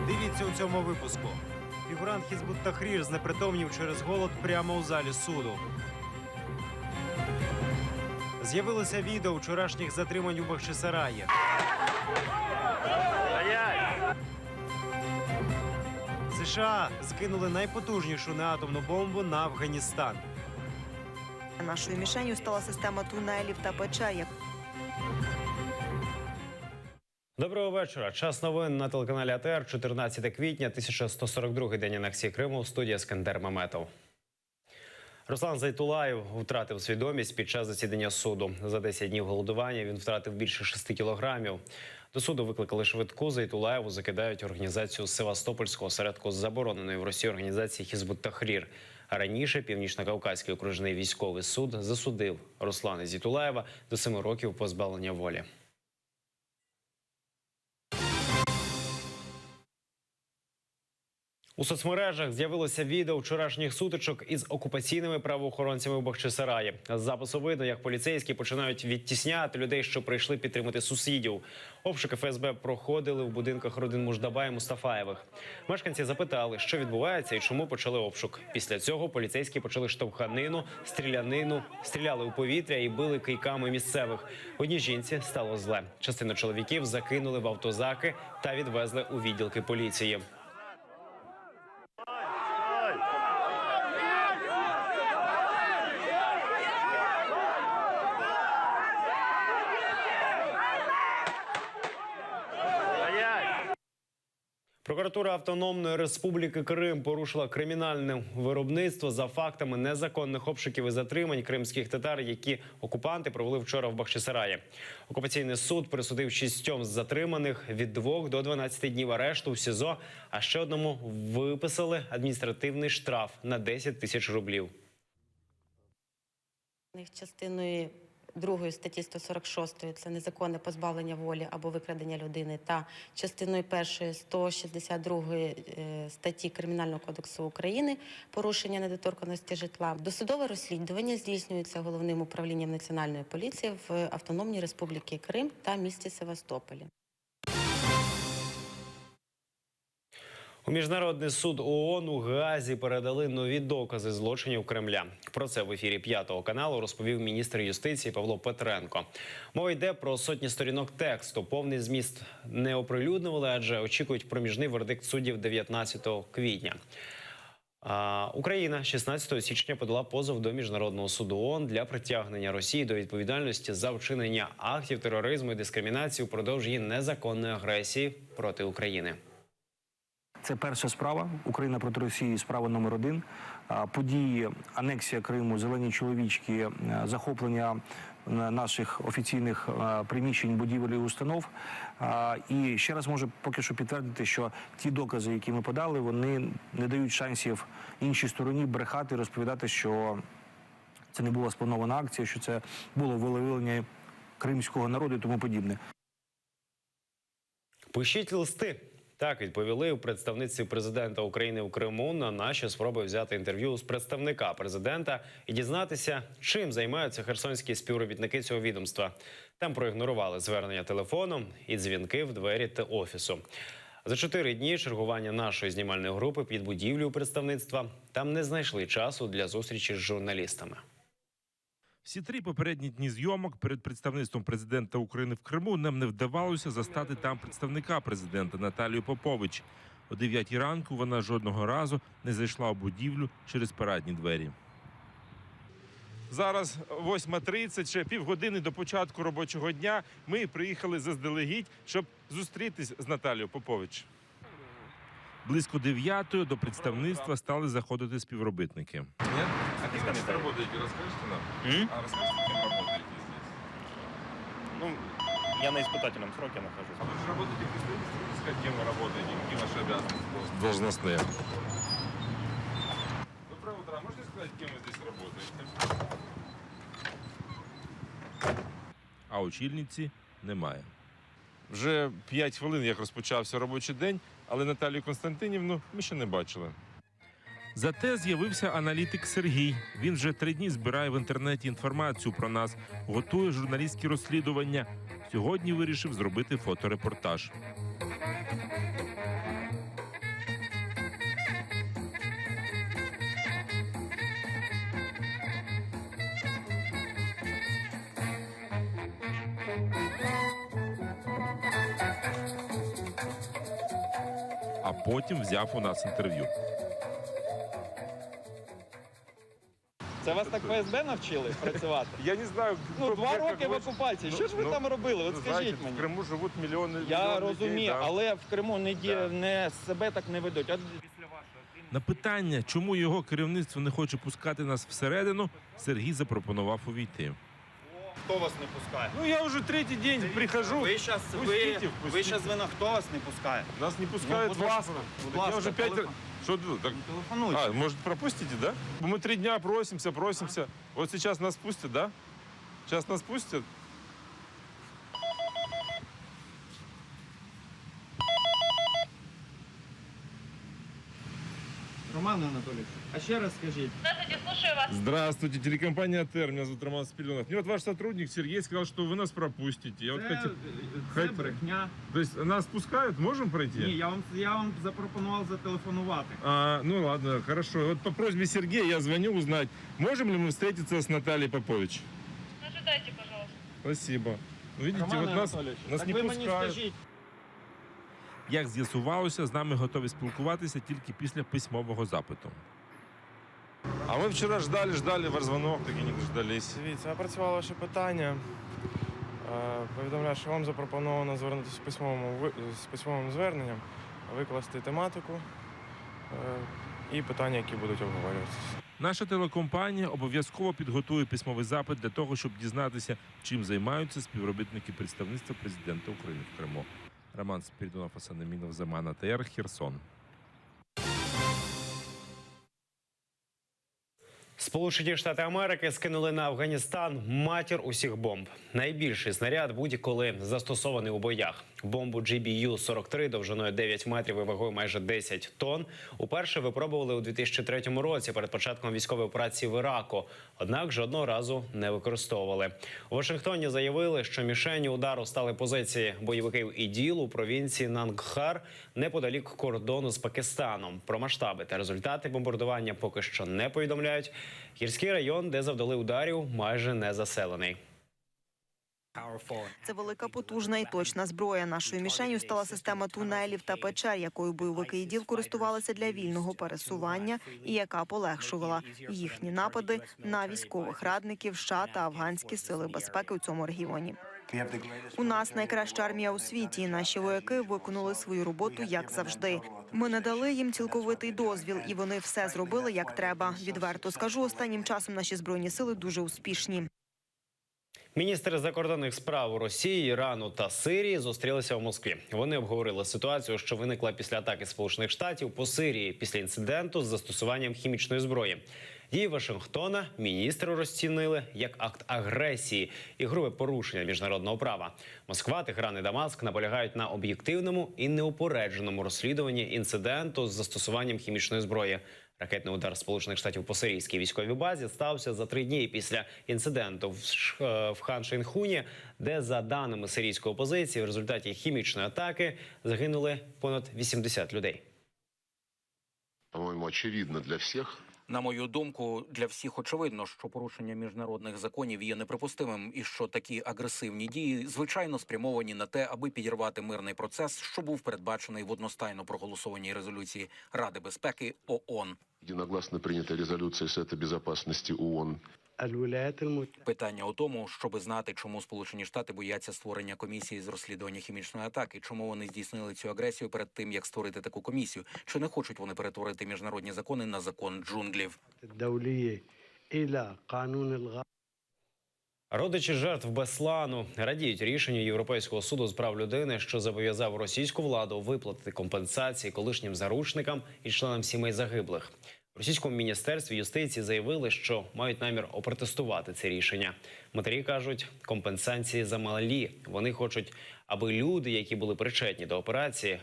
Дивіться у цьому випуску. Фігурант Хізбут Тахрір знепритомнів через голод прямо у залі суду. З'явилося відео вчорашніх затримань у Бахчисараї. США скинули найпотужнішу неатомну бомбу на Афганістан. Нашою мішенью стала система тунелів та печер. Доброго вечора. Час новин на телеканалі АТР. 14 квітня, 1142-й день анексії Криму. Студія Скандер Меметов. Руслан Зайтулаєв втратив свідомість під час засідання суду. За 10 днів голодування він втратив більше 6 кілограмів. До суду викликали швидку. Зайтулаєву закидають організацію Севастопольського осередку забороненої в Росії організації Хізбут Тахрір. А раніше Північно-Кавказький окружний військовий суд засудив Руслана Зайтулаєва до 7 років позбавлення волі. У соцмережах з'явилося відео вчорашніх сутичок із окупаційними правоохоронцями в Бахчисараї. З запису видно, як поліцейські починають відтісняти людей, що прийшли підтримати сусідів. Обшуки ФСБ проходили в будинках родин Муждаба і Мустафаєвих. Мешканці запитали, що відбувається і чому почали обшук. Після цього поліцейські почали штовханину, стрілянину, стріляли у повітря і били кийками місцевих. Одній жінці стало зле. Частину чоловіків закинули в автозаки та відвезли у відділки поліції. Прокуратура Автономної Республіки Крим порушила кримінальне виробництво за фактами незаконних обшуків і затримань кримських татар, які окупанти провели вчора в Бахчисараї. Окупаційний суд присудив 6 з затриманих від 2 до 12 днів арешту в СІЗО, а ще одному виписали адміністративний штраф на 10 тисяч рублів. Частиною 2 статті 146 – це незаконне позбавлення волі або викрадення людини, та частиною 1 162 статті Кримінального кодексу України – порушення недоторканності житла. Досудове розслідування здійснюється Головним управлінням Національної поліції в Автономній Республіці Крим та місті Севастополі. У Міжнародний суд ООН у Гаазі передали нові докази злочинів Кремля. Про це в ефірі 5-го каналу розповів міністр юстиції Павло Петренко. Мова йде про сотні сторінок тексту. Повний зміст не оприлюднювали, адже очікують проміжний вердикт суддів 19 квітня. Україна 16 січня подала позов до Міжнародного суду ООН для притягнення Росії до відповідальності за вчинення актів тероризму і дискримінації впродовж її незаконної агресії проти України. Це перша справа. Україна проти Росії, справа номер 1. Події, анексія Криму, зелені чоловічки, захоплення наших офіційних приміщень, будівель і установ. І ще раз можу поки що підтвердити, що ті докази, які ми подали, вони не дають шансів іншій стороні брехати, розповідати, що це не була спланована акція, що це було волевиявлення кримського народу і тому подібне. Пишіть листи. Так відповіли у представництві президента України у Криму на наші спроби взяти інтерв'ю з представника президента і дізнатися, чим займаються херсонські співробітники цього відомства. Там проігнорували звернення телефоном і дзвінки в двері офісу. За 4 дні чергування нашої знімальної групи під будівлею представництва там не знайшли часу для зустрічі з журналістами. Всі 3 попередні дні зйомок перед представництвом президента України в Криму нам не вдавалося застати там представника президента Наталію Попович. О 9 ранку вона жодного разу не зайшла у будівлю через парадні двері. Зараз 8:30, ще півгодини до початку робочого дня. Ми приїхали заздалегідь, щоб зустрітись з Наталією Попович. Близько 9-ї до представництва стали заходити співробітники. А кем здесь работаете? Расскажите нам. А расскажите, кем работаете здесь? Ну, я на испытательном сроке нахожусь. А вы же работаете в представительстве, можете сказать, кем вы работаете, какие ваши обязанности? Должностные. Доброе утро. А можете сказать, кем вы здесь работаете? А очільниці немає. Вже 5 хвилин, як розпочався робочий день, але Наталію Константинівну ми ще не бачили. Зате з'явився аналітик Сергій. Він вже 3 дні збирає в інтернеті інформацію про нас, готує журналістські розслідування. Сьогодні вирішив зробити фоторепортаж. потім взяв у нас інтерв'ю. Це вас так ФСБ навчили працювати? Я не знаю, Ну, 2 роки в окупації. Що ж ви там робили? От скажіть мені. В Криму живуть мільйони Я розумію, але в Криму Да. не себе так не ведуть. От На питання, чому його керівництво не хоче пускати нас всередину, Сергій запропонував увійти. хто вас не пускає? Ну я вже третій день прихожу. Ви зараз вина, хто вас не пускає? Нас не пускають будь ласка, паспорт. будь ласка, Я вже 5 телефон. Що так? Телефонуйте. А, может, пропустите, да? Мы 3 дня просимся. Вот сейчас нас пустят, да? Сейчас нас пустят. Роман Анатолійович, а ще раз скажіть. Здравствуйте, телекомпания АТР. Меня зовут Роман Спиридонов. Мне вот ваш сотрудник Сергей сказал, что вы нас пропустите. Я вот Це брехня. То есть нас пускают? Можем пройти? Ні, я вам запропонував зателефонувати. Ну ладно, хорошо. Вот по просьбе Сергея я звоню узнать, можем ли мы встретиться с Натальей Попович. Ожидайте, пожалуйста. Спасибо. Ну, видите, Роман вот Анатолійович, нас так не ви мені пускають. скажіть. Як з'ясувалося, з нами готові спілкуватися тільки після письмового запиту. А ми вчора ждали ваш дзвонок, так і не дождались. Дивіться, опрацювало ваше питання. Повідомляю, що вам запропоновано звернутися з письмовим зверненням, викласти тематику і питання, які будуть обговорюватися. Наша телекомпанія обов'язково підготує письмовий запит для того, щоб дізнатися, чим займаються співробітники представництва президента України в Криму. Роман Спиридонов, Асан Амінов, Заман АТР, Херсон. Сполучені Штати Америки скинули на Афганістан матір усіх бомб. Найбільший снаряд будь-коли застосований у боях. Бомбу GBU-43 довжиною 9 метрів і вагою майже 10 тонн уперше випробували у 2003 році перед початком військової операції в Іраку. Однак жодного разу не використовували. У Вашингтоні заявили, що мішенню удару стали позиції бойовиків ІДІЛ у провінції Нангхар неподалік кордону з Пакистаном. Про масштаби та результати бомбардування поки що не повідомляють. Гірський район, де завдали ударів, майже не заселений. Це велика, потужна і точна зброя. Нашою мішенью стала система тунелів та печер, якою бойовики ІДІЛ користувалися для вільного пересування і яка полегшувала їхні напади на військових радників США та афганські сили безпеки у цьому регіоні. У нас найкраща армія у світі, і наші вояки виконали свою роботу, як завжди. Ми надали їм цілковитий дозвіл, і вони все зробили, як треба. Відверто скажу, останнім часом наші збройні сили дуже успішні. Міністри закордонних справ Росії, Ірану та Сирії зустрілися в Москві. Вони обговорили ситуацію, що виникла після атаки Сполучених Штатів по Сирії після інциденту з застосуванням хімічної зброї. Дії Вашингтона міністри розцінили як акт агресії і грубе порушення міжнародного права. Москва, Техеран і Дамаск наполягають на об'єктивному і неупередженому розслідуванні інциденту з застосуванням хімічної зброї. Ракетний удар Сполучених Штатів по сирійській військовій базі стався за 3 дні після інциденту в Хан-Шейхуні, де, за даними сирійської опозиції, в результаті хімічної атаки загинули понад 80 людей. По-моєму, очевидно для всіх. На мою думку, для всіх очевидно, що порушення міжнародних законів є неприпустимим і що такі агресивні дії, звичайно, спрямовані на те, аби підірвати мирний процес, що був передбачений в одностайно проголосованій резолюції Ради безпеки ООН. Єдиногласно прийнята резолюція Совета безпеки ООН. Питання у тому, щоби знати, чому Сполучені Штати бояться створення комісії з розслідування хімічної атаки, чому вони здійснили цю агресію перед тим, як створити таку комісію, чи не хочуть вони перетворити міжнародні закони на закон джунглів. Родичі жертв Беслану радіють рішенню Європейського суду з прав людини, що зобов'язав російську владу виплатити компенсації колишнім заручникам і членам сімей загиблих. В російському міністерстві юстиції заявили, що мають намір опротестувати це рішення. Матері кажуть, компенсації замалі. Вони хочуть, аби люди, які були причетні до операції,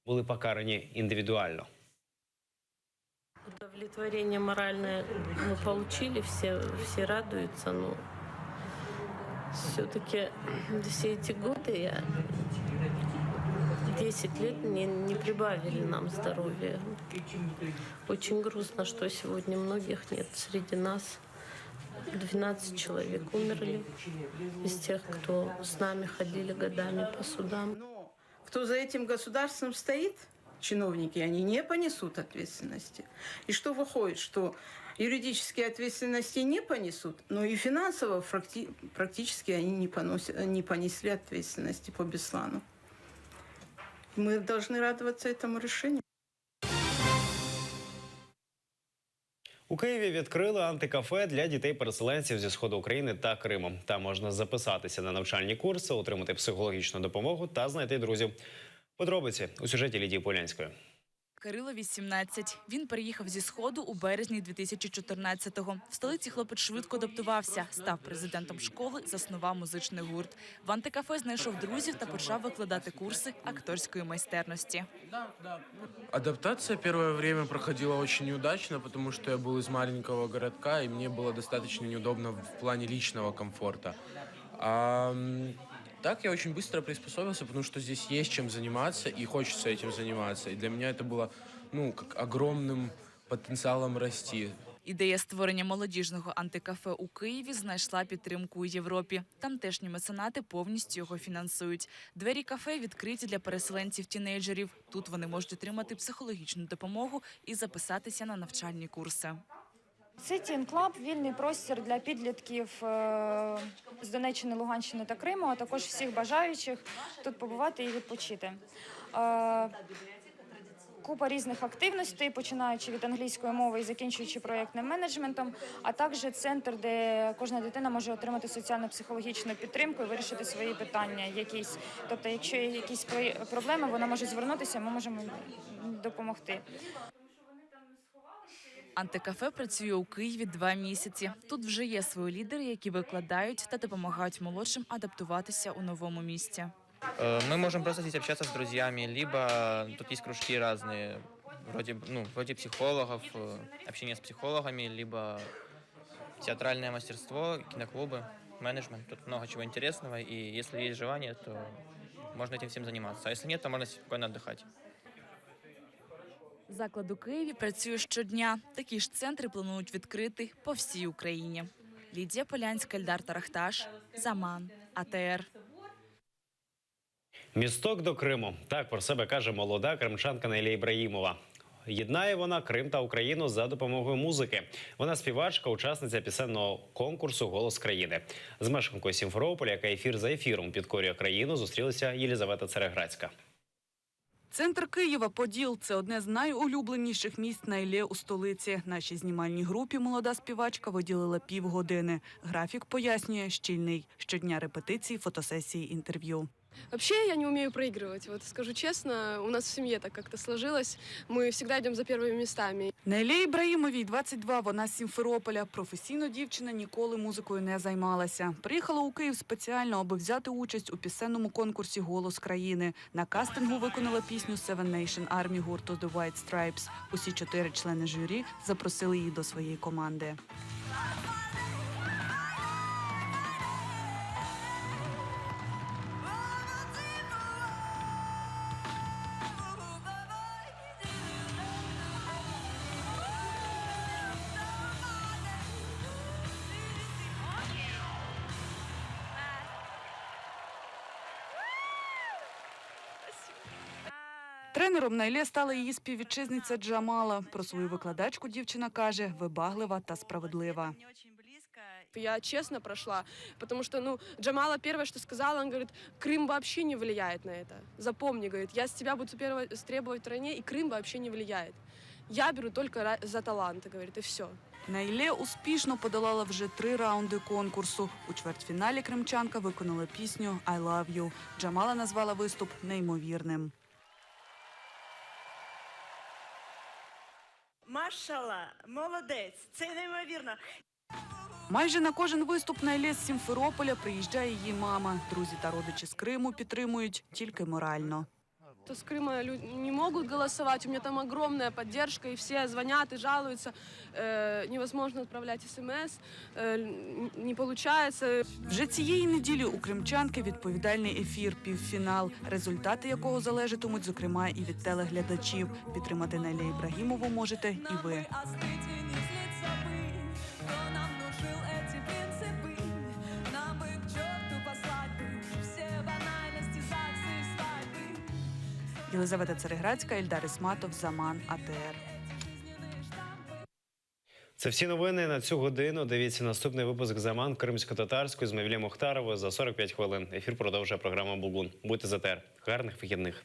були покарані індивідуально. Удовлетворение моральное мы получили, все радуются, но все-таки все эти годы 10 лет не прибавили нам здоровья. Очень грустно, что сегодня многих нет среди нас. 12 человек умерли из тех, кто с нами ходили годами по судам. Кто за этим государством стоит? чиновники, они не понесут ответственности. И что выходит, что юридические ответственности не понесут, но и финансово практически они не понесли ответственности по Беслану. Мы должны радоваться этому решению. У Києві відкрили антикафе для дітей-переселенців зі Сходу України та Криму. Там можна записатися на навчальні курси, отримати психологічну допомогу та знайти друзів. Подробиці у сюжеті Лідії Полянської. Кирилові 17. Він переїхав зі Сходу у березні 2014-го. В столиці хлопець швидко адаптувався, став президентом школи, заснував музичний гурт. В антикафе знайшов друзів та почав викладати курси акторської майстерності. Адаптация первое время проходила очень неудачно, потому что я был из маленького городка, и мне было достаточно неудобно в плане личного комфорта. Так я очень быстро приспособился, потому что здесь есть чем заниматься, и хочется этим заниматься. И для меня это было, как огромным потенциалом расти. Ідея створення молодіжного антикафе у Києві знайшла підтримку у Європі. Тамтешні меценати повністю його фінансують. Двері кафе відкриті для переселенців-тінейджерів. Тут вони можуть отримати психологічну допомогу і записатися на навчальні курси. Це Teen Club – вільний простір для підлітків з Донеччини, Луганщини та Криму, а також всіх бажаючих тут побувати і відпочити. Купа різних активностей, починаючи від англійської мови і закінчуючи проєктним менеджментом, а також центр, де кожна дитина може отримати соціально-психологічну підтримку і вирішити свої питання якісь. Тобто, якщо є якісь проблеми, вона може звернутися, ми можемо допомогти. Антикафе працює у Києві 2 місяці. Тут вже є свої лідери, які викладають та допомагають молодшим адаптуватися у новому місті. Мы можем просто здесь общаться с друзьями, либо тут есть кружки разные, вроде психологов, общение с психологами, либо театральное мастерство, киноклубы, менеджмент. Тут много чего интересного, и если есть желание, то можно этим всем заниматься. А если нет, то можно спокойно отдыхать. Заклад у Києві працює щодня. Такі ж центри планують відкрити по всій Україні. Лідія Полянська, Ельдар Тарахташ, Заман, АТР. Місток до Криму. Так про себе каже молода кримчанка Нелі Ібраїмова. Єднає вона Крим та Україну за допомогою музики. Вона співачка, учасниця пісенного конкурсу «Голос країни». З мешканкою Сімферополя, яка ефір за ефіром підкорює країну, зустрілася Єлізавета Цереградська. Центр Києва, Поділ – це одне з найулюбленіших місць Найлє у столиці. Нашій знімальній групі молода співачка виділила півгодини. Графік пояснює – щільний. Щодня репетиції, фотосесії, інтерв'ю. Вообще я не умею проигрывать, вот скажу честно, у нас в семье так как-то сложилось, мы всегда идем за первыми местами. Нелі Ібраїмовій 22, вона з Сімферополя. Професійно дівчина ніколи музикою не займалася. Приїхала у Київ спеціально, аби взяти участь у пісенному конкурсі «Голос країни». На кастингу виконала пісню Seven Nation Army гурту The White Stripes. Усі 4 члени журі запросили її до своєї команди. Тренером Найлє стала її співвітчизниця Джамала. Про свою викладачку дівчина каже – вибаглива та справедлива. Я честно прошла, потому что, Джамала первое, что сказала, он говорит, Крым вообще не влияет на это. Запомни, говорит, я с тебя буду требовать в стране, и Крым вообще не влияет. Я беру только за таланты, говорит, и все. Найлє успішно подолала вже 3 раунди конкурсу. У чвертьфіналі кримчанка виконала пісню «I love you». Джамала назвала виступ неймовірним. Машалла, молодець, це неймовірно. Майже на кожен виступ Найлє з Сімферополя приїжджає її мама. Друзі та родичі з Криму підтримують тільки морально. То с Крыма люди не могут голосовать, у меня там огромная поддержка, и все звонят и жалуются, невозможно отправлять смс, не получается. Вже цієї неділі у кримчанки відповідальний ефір «Півфінал», результати якого залежатимуть, зокрема, і від телеглядачів. Підтримати Нелю Ібрагімову можете і ви. Єлизавета Цареградська, Ільдар Ісматов, Заман, АТР. Це всі новини на цю годину. Дивіться наступний випуск «Заман» кримсько-татарською з Мевлі Мухтаровою за 45 хвилин. Ефір продовжує програма «Булгун». Будьте з АТР. Гарних вихідних.